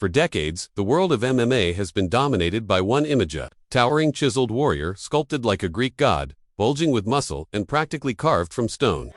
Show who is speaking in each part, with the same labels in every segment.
Speaker 1: For decades, the world of MMA has been dominated by one image: a towering chiseled warrior sculpted like a Greek god, bulging with muscle and practically carved from stone.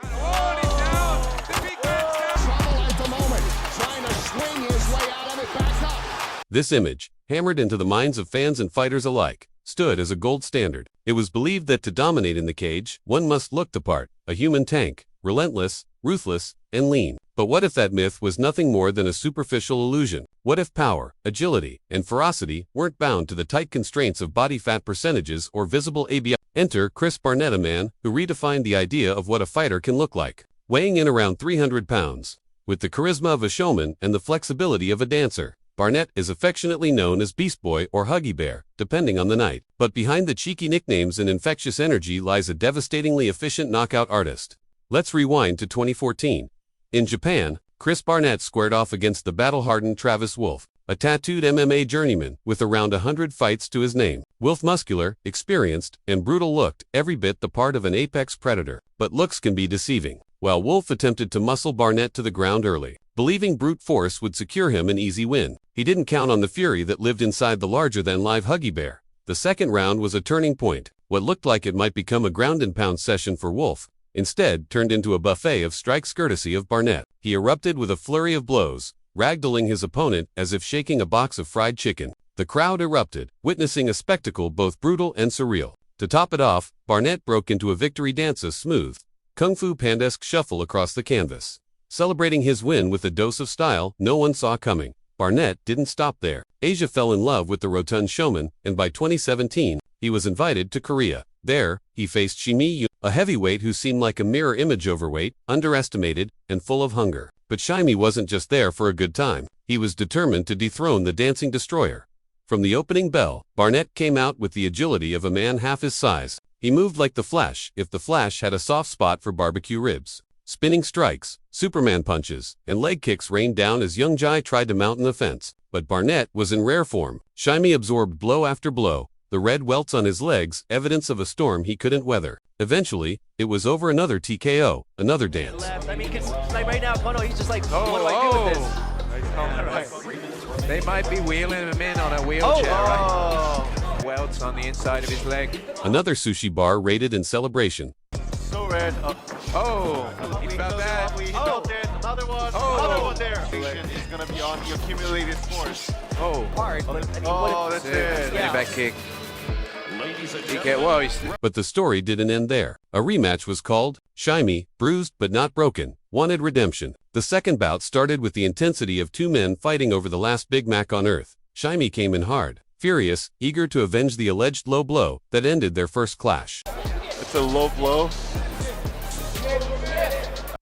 Speaker 1: This image, hammered into the minds of fans and fighters alike, stood as a gold standard. It was believed that to dominate in the cage, one must look the part, a human tank, relentless, ruthless, and lean. But what if that myth was nothing more than a superficial illusion? What if power, agility, and ferocity weren't bound to the tight constraints of body fat percentages or visible ABI? Enter Chris Barnett, a man who redefined the idea of what a fighter can look like. Weighing in around 300 pounds, with the charisma of a showman and the flexibility of a dancer, Barnett is affectionately known as Beast Boy or Huggy Bear, depending on the night. But behind the cheeky nicknames and infectious energy lies a devastatingly efficient knockout artist. Let's rewind to 2014. In Japan, Chris Barnett squared off against the battle-hardened Travis Wolf, a tattooed MMA journeyman with around 100 fights to his name. Wolf, muscular, experienced, and brutal, looked every bit the part of an apex predator. But looks can be deceiving. While Wolf attempted to muscle Barnett to the ground early, believing brute force would secure him an easy win, he didn't count on the fury that lived inside the larger-than-life Huggy Bear. The second round was a turning point. What looked like it might become a ground-and-pound session for Wolf instead turned into a buffet of strikes courtesy of Barnett. He erupted with a flurry of blows, ragdolling his opponent as if shaking a box of fried chicken. The crowd erupted, witnessing a spectacle both brutal and surreal. To top it off, Barnett broke into a victory dance, a smooth, Kung Fu Pandesque shuffle across the canvas. Celebrating his win with a dose of style no one saw coming, Barnett didn't stop there. Asia fell in love with the rotund showman, and by 2017, he was invited to Korea. There, he faced Shimi Yu, a heavyweight who seemed like a mirror image, overweight, underestimated, and full of hunger. But Shimi wasn't just there for a good time. He was determined to dethrone the dancing destroyer. From the opening bell, Barnett came out with the agility of a man half his size. He moved like the Flash, if the Flash had a soft spot for barbecue ribs. Spinning strikes, Superman punches, and leg kicks rained down as young Jai tried to mount an offense. But Barnett was in rare form. Shimi absorbed blow after blow, the red welts on his legs, evidence of a storm he couldn't weather. Eventually, it was over. Another TKO, another dance.
Speaker 2: I mean, like right now, Kono, he's just like, what do I do with this?
Speaker 3: They might be wheeling him in on a wheelchair, right? Welts on the inside of his leg.
Speaker 1: Another sushi bar raided in celebration.
Speaker 4: So red.
Speaker 3: He felt that.
Speaker 4: He felt it. Another one. Another one there. Is going to be on the accumulated scores.
Speaker 2: Hard.
Speaker 4: That's it.
Speaker 3: Yeah. Back kick. Whoa,
Speaker 1: But the story didn't end there. A rematch was called. Shimi, bruised but not broken, wanted redemption. The second bout started with the intensity of two men fighting over the last Big Mac on Earth. Shimi came in hard, furious, eager to avenge the alleged low blow that ended their first clash.
Speaker 4: It's a low blow.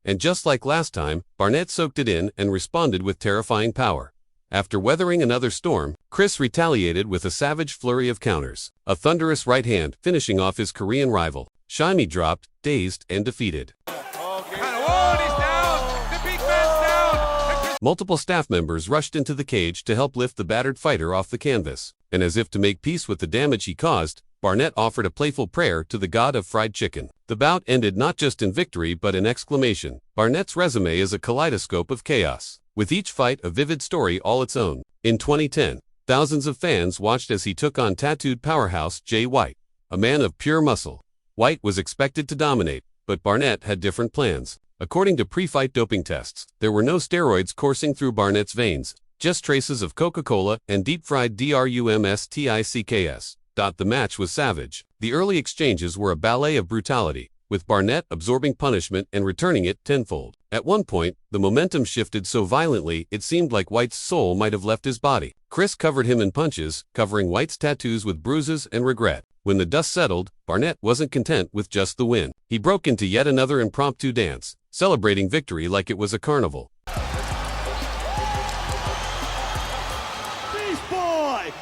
Speaker 1: And just like last time, Barnett soaked it in and responded with terrifying power. After weathering another storm, Chris retaliated with a savage flurry of counters. A thunderous right hand, finishing off his Korean rival. Shimi dropped, dazed and defeated.
Speaker 3: he's down! The big man's down!
Speaker 1: Multiple staff members rushed into the cage to help lift the battered fighter off the canvas. And as if to make peace with the damage he caused, Barnett offered a playful prayer to the god of fried chicken. The bout ended not just in victory but in exclamation. Barnett's resume is a kaleidoscope of chaos, with each fight a vivid story all its own. In 2010, thousands of fans watched as he took on tattooed powerhouse Jay White, a man of pure muscle. White was expected to dominate, but Barnett had different plans. According to pre-fight doping tests, there were no steroids coursing through Barnett's veins, just traces of Coca-Cola and deep-fried drumsticks. The match was savage. The early exchanges were a ballet of brutality, with Barnett absorbing punishment and returning it tenfold. At one point, the momentum shifted so violently it seemed like White's soul might have left his body. Chris covered him in punches, covering White's tattoos with bruises and regret. When the dust settled, Barnett wasn't content with just the win. He broke into yet another impromptu dance, celebrating victory like it was a carnival.
Speaker 5: Beast Boy!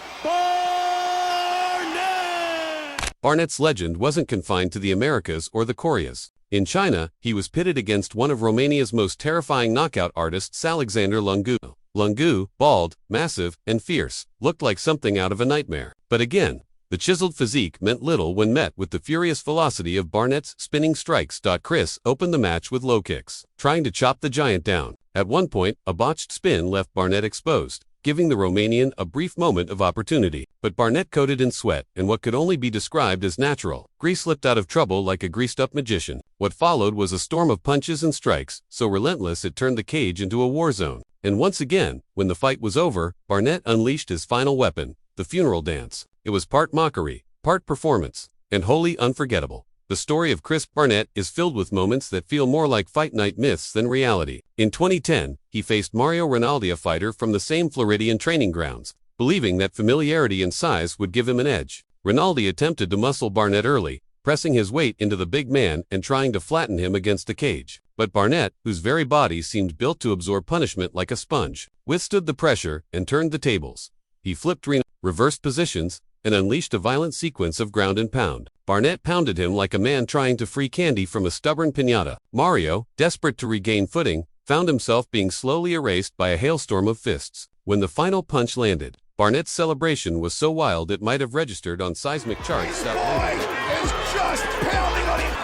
Speaker 1: Barnett's legend wasn't confined to the Americas or the Koreas. In China, he was pitted against one of Romania's most terrifying knockout artists, Alexander Lungu. Lungu, bald, massive, and fierce, looked like something out of a nightmare. But again, the chiseled physique meant little when met with the furious velocity of Barnett's spinning strikes. Chris opened the match with low kicks, trying to chop the giant down. At one point, a botched spin left Barnett exposed, giving the Romanian a brief moment of opportunity. But Barnett coated in sweat and what could only be described as natural grease slipped out of trouble like a greased-up magician. What followed was a storm of punches and strikes, so relentless it turned the cage into a war zone. And once again, when the fight was over, Barnett unleashed his final weapon, the funeral dance. It was part mockery, part performance, and wholly unforgettable. The story of Chris Barnett is filled with moments that feel more like fight night myths than reality. In 2010, he faced Mario Rinaldi, a fighter from the same Floridian training grounds, believing that familiarity and size would give him an edge. Rinaldi attempted to muscle Barnett early, pressing his weight into the big man and trying to flatten him against the cage. But Barnett, whose very body seemed built to absorb punishment like a sponge, withstood the pressure and turned the tables. He flipped Rinaldi, reversed positions, and unleashed a violent sequence of ground and pound. Barnett pounded him like a man trying to free candy from a stubborn piñata. Mario, desperate to regain footing, found himself being slowly erased by a hailstorm of fists. When the final punch landed, Barnett's celebration was so wild it might have registered on seismic charts.
Speaker 5: This boy is just pounding on him.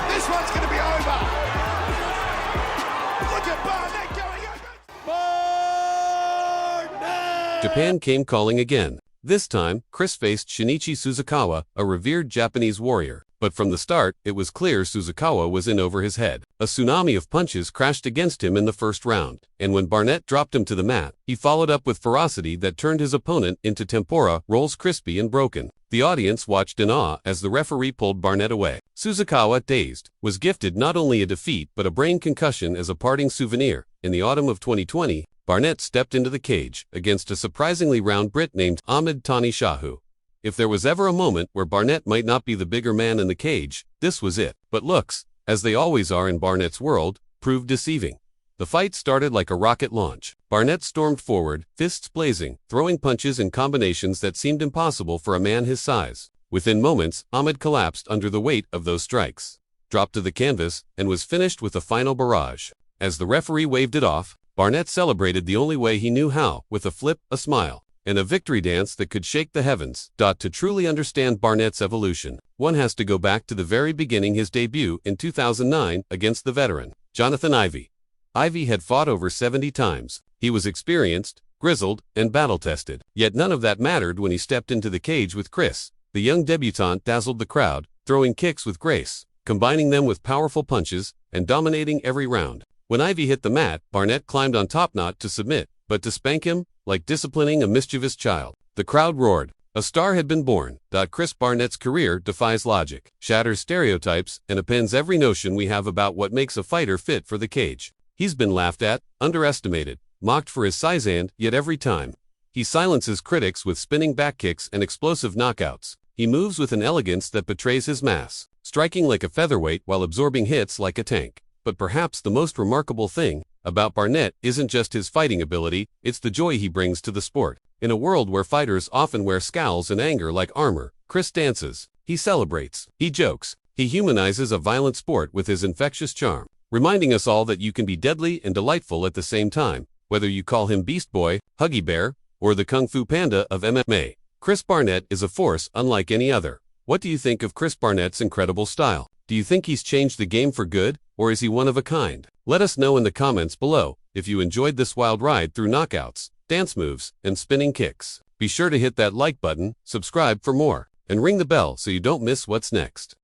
Speaker 5: This one's going to be over. Look at Barnett going over. Barnett!
Speaker 1: Japan came calling again. This time, Chris faced Shinichi Suzukawa, a revered Japanese warrior. But from the start, it was clear Suzukawa was in over his head. A tsunami of punches crashed against him in the first round, and when Barnett dropped him to the mat, he followed up with ferocity that turned his opponent into tempura rolls, crispy and broken. The audience watched in awe as the referee pulled Barnett away. Suzukawa, dazed, was gifted not only a defeat but a brain concussion as a parting souvenir. In the autumn of 2020, Barnett stepped into the cage against a surprisingly round Brit named Ahmed Tani Shahu. If there was ever a moment where Barnett might not be the bigger man in the cage, this was it. But looks, as they always are in Barnett's world, proved deceiving. The fight started like a rocket launch. Barnett stormed forward, fists blazing, throwing punches in combinations that seemed impossible for a man his size. Within moments, Ahmed collapsed under the weight of those strikes, dropped to the canvas, and was finished with a final barrage. As the referee waved it off, Barnett celebrated the only way he knew how, with a flip, a smile, and a victory dance that could shake the heavens. To truly understand Barnett's evolution, one has to go back to the very beginning, his debut in 2009 against the veteran, Jonathan Ivey. Ivey had fought over 70 times. He was experienced, grizzled, and battle-tested. Yet none of that mattered when he stepped into the cage with Chris. The young debutant dazzled the crowd, throwing kicks with grace, combining them with powerful punches, and dominating every round. When Ivey hit the mat, Barnett climbed on top not to submit, but to spank him, like disciplining a mischievous child. The crowd roared. A star had been born. Chris Barnett's career defies logic, shatters stereotypes, and upends every notion we have about what makes a fighter fit for the cage. He's been laughed at, underestimated, mocked for his size, and yet every time, he silences critics with spinning back kicks and explosive knockouts. He moves with an elegance that betrays his mass, striking like a featherweight while absorbing hits like a tank. But perhaps the most remarkable thing about Barnett isn't just his fighting ability, it's the joy he brings to the sport. In a world where fighters often wear scowls and anger like armor, Chris dances. He celebrates. He jokes. He humanizes a violent sport with his infectious charm, reminding us all that you can be deadly and delightful at the same time, whether you call him Beast Boy, Huggy Bear, or the Kung Fu Panda of MMA. Chris Barnett is a force unlike any other. What do you think of Chris Barnett's incredible style? Do you think he's changed the game for good, or is he one of a kind? Let us know in the comments below if you enjoyed this wild ride through knockouts, dance moves, and spinning kicks. Be sure to hit that like button, subscribe for more, and ring the bell so you don't miss what's next.